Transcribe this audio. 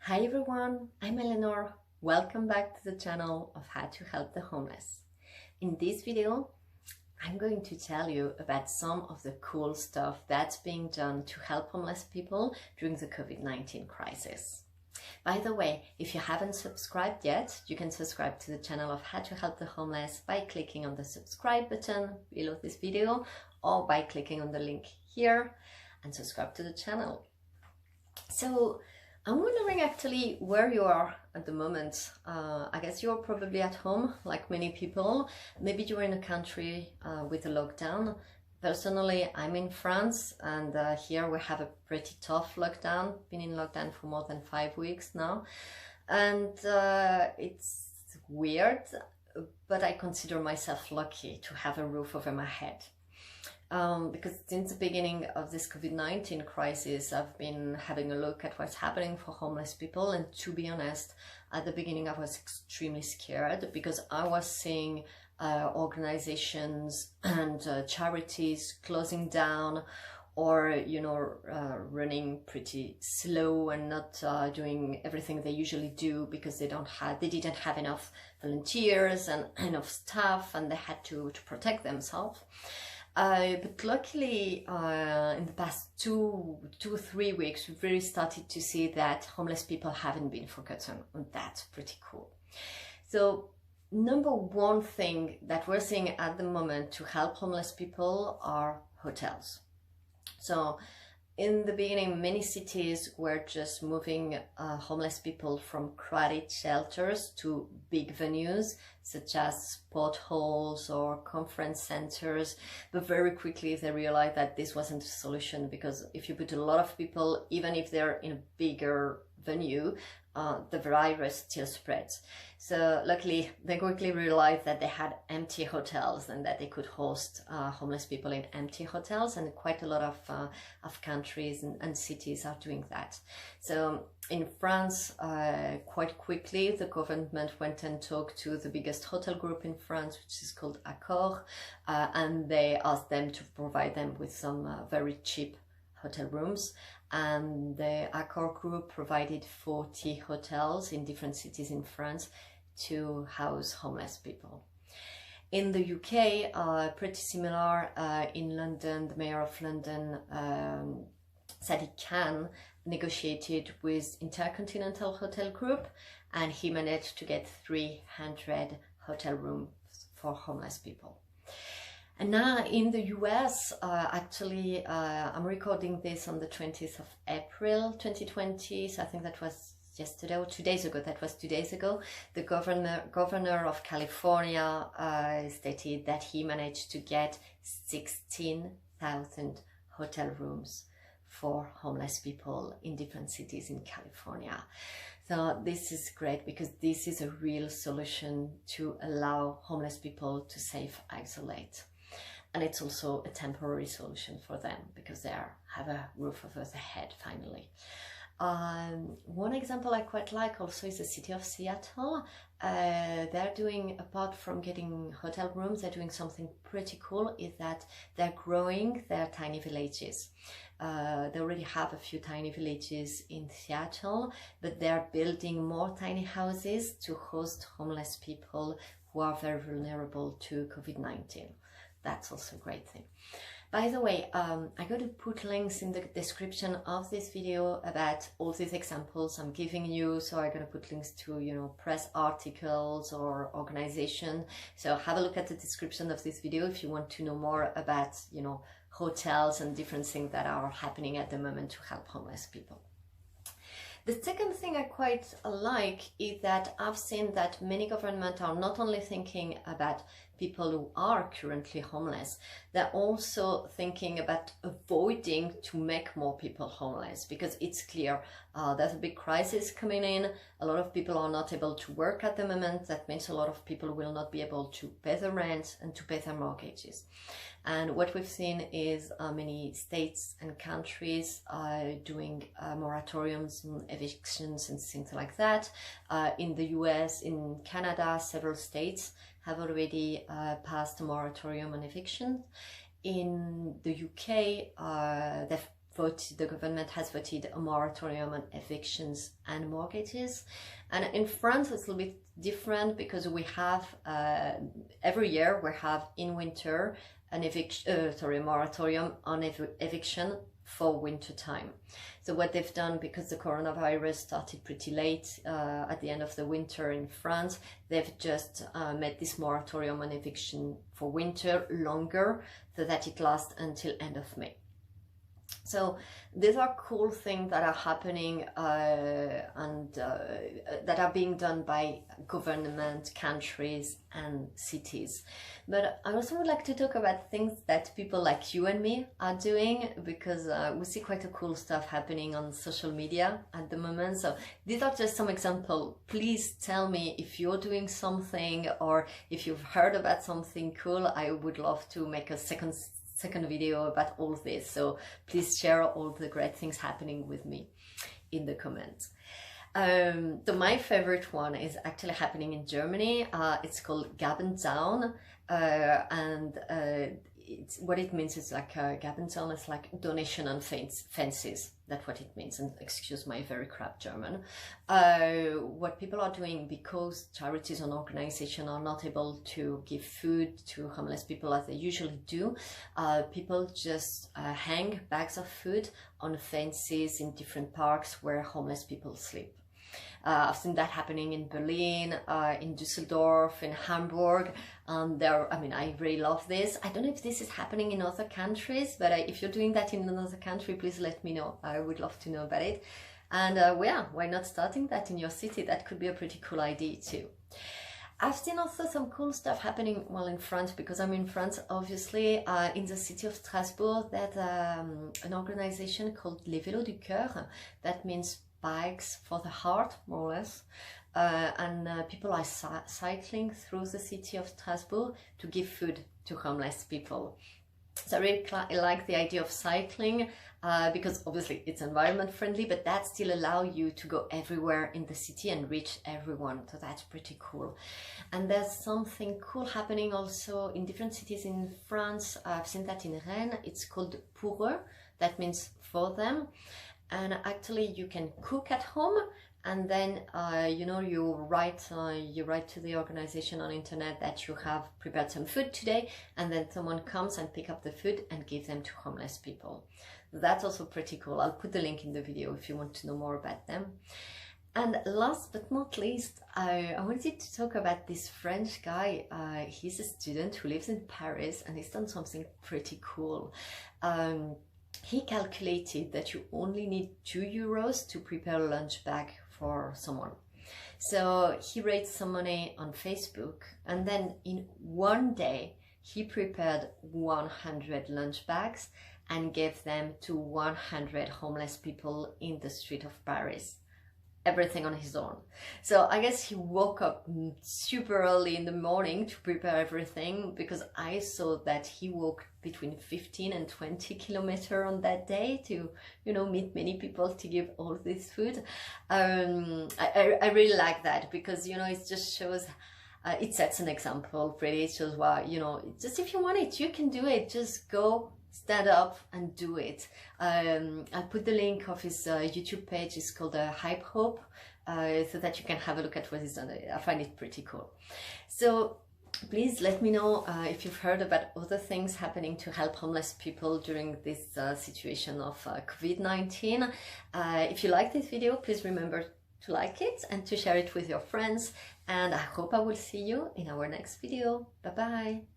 Hi everyone, I'm Eleanor. Welcome back to the channel of How to Help the Homeless. In this video, I'm going to tell you about some of the cool stuff that's being done to help homeless people during the COVID-19 crisis. By the way, if you haven't subscribed yet, you can subscribe to the channel of How to Help the Homeless by clicking on the subscribe button below this video or by clicking on the link here and subscribe to the channel. So, I'm wondering actually where you are at the moment. I guess you're probably at home, like many people. Maybe you're in a country with a lockdown. Personally, I'm in France, and here we have a pretty tough lockdown. Been in lockdown for more than 5 weeks now. And it's weird, but I consider myself lucky to have a roof over my head. Because since the beginning of this COVID-19 crisis, I've been having a look at what's happening for homeless people. And to be honest, at the beginning, I was extremely scared because I was seeing organizations and charities closing down or, running pretty slow and not doing everything they usually do because they didn't have enough volunteers and enough staff, and they had to protect themselves. But luckily, in the past two or 3 weeks, we've really started to see that homeless people haven't been forgotten, and that's pretty cool. So, number one thing that we're seeing at the moment to help homeless people are hotels. So, in the beginning, many cities were just moving homeless people from crowded shelters to big venues, such as sport halls or conference centers. But very quickly, they realized that this wasn't a solution, because if you put a lot of people, even if they're in a bigger venue, the virus still spreads. So luckily, they quickly realized that they had empty hotels and that they could host homeless people in empty hotels, and quite a lot of countries and cities are doing that. So in France, quite quickly, the government went and talked to the biggest hotel group in France, which is called Accor, and they asked them to provide them with some very cheap hotel rooms. And the Accor group provided 40 hotels in different cities in France to house homeless people. In the UK, pretty similar, in London, the Mayor of London, Sadiq Khan, negotiated with Intercontinental Hotel Group, and he managed to get 300 hotel rooms for homeless people. And now in the US, actually, I'm recording this on the 20th of April 2020, so I think that was yesterday or 2 days ago. That was 2 days ago. The governor of California stated that he managed to get 16,000 hotel rooms for homeless people in different cities in California. So this is great, because this is a real solution to allow homeless people to self-isolate. And it's also a temporary solution for them because they have a roof over their head finally. One example I quite like also is the city of Seattle. They're doing, apart from getting hotel rooms, they're doing something pretty cool, is that they're growing their tiny villages. They already have a few tiny villages in Seattle, but they're building more tiny houses to host homeless people who are very vulnerable to COVID-19. That's also a great thing. By the way, I'm going to put links in the description of this video about all these examples I'm giving you. So I'm going to put links to, press articles or organization. So have a look at the description of this video if you want to know more about, hotels and different things that are happening at the moment to help homeless people. The second thing I quite like is that I've seen that many governments are not only thinking about people who are currently homeless, they're also thinking about avoiding to make more people homeless, because it's clear there's a big crisis coming in. A lot of people are not able to work at the moment. That means a lot of people will not be able to pay the rent and to pay their mortgages. And what we've seen is many states and countries doing moratoriums and evictions and things like that. In the US, in Canada, several states have already passed a moratorium on eviction. In the UK, they've the government has voted a moratorium on evictions and mortgages. And in France it's a little bit different because we have every year we have in winter an moratorium on eviction for winter time. So what they've done, because the coronavirus started pretty late at the end of the winter in France, they've just made this moratorium on eviction for winter longer so that it lasts until end of May. So these are cool things that are happening and that are being done by government, countries and cities. But I also would like to talk about things that people like you and me are doing, because we see quite a cool stuff happening on social media at the moment. So these are just some examples. Please tell me if you're doing something or if you've heard about something cool. I would love to make a second video about all this, so please share all the great things happening with me in the comments. So my favorite one is actually happening in Germany. It's called Gabenzaun, and what it means is like Gabenzaun is like donation on fences. That's what it means, and excuse my very crap German. What people are doing, because charities and organizations are not able to give food to homeless people as they usually do, people just hang bags of food on fences in different parks where homeless people sleep. I've seen that happening in Berlin, in Düsseldorf, in Hamburg. I really love this. I don't know if this is happening in other countries, but if you're doing that in another country, please let me know. I would love to know about it. And yeah, why not starting that in your city? That could be a pretty cool idea too. I've seen also some cool stuff happening, well, in France, because I'm in France, obviously, in the city of Strasbourg, there's an organization called Les Vélos du Cœur. That means bikes for the heart, more or less, and people are cycling through the city of Strasbourg to give food to homeless people. So I really like the idea of cycling because obviously it's environment friendly, but that still allows you to go everywhere in the city and reach everyone. So that's pretty cool. And there's something cool happening also in different cities in France. I've seen that in Rennes. It's called Pour eux. That means for them. And actually you can cook at home, and then you write to the organization on internet that you have prepared some food today, and then someone comes and pick up the food and give them to homeless people. That's also pretty cool. I'll put the link in the video if you want to know more about them. And last but not least, I wanted to talk about this French guy. He's a student who lives in Paris, and he's done something pretty cool. He calculated that you only need €2 to prepare a lunch bag for someone. So he raised some money on Facebook, and then in one day he prepared 100 lunch bags and gave them to 100 homeless people in the street of Paris. Everything on his own. So I guess he woke up super early in the morning to prepare everything, because I saw that he walked between 15 and 20 kilometers on that day to, meet many people to give all this food. I really like that, because, it just shows, it sets an example, really. It shows, wow, just if you want it, you can do it. Just go, stand up and do it. I'll put the link of his YouTube page. It's called Hype Hope, so that you can have a look at what he's done. I find it pretty cool. So please let me know if you've heard about other things happening to help homeless people during this situation of COVID-19. If you like this video, please remember to like it and to share it with your friends. And I hope I will see you in our next video. Bye bye.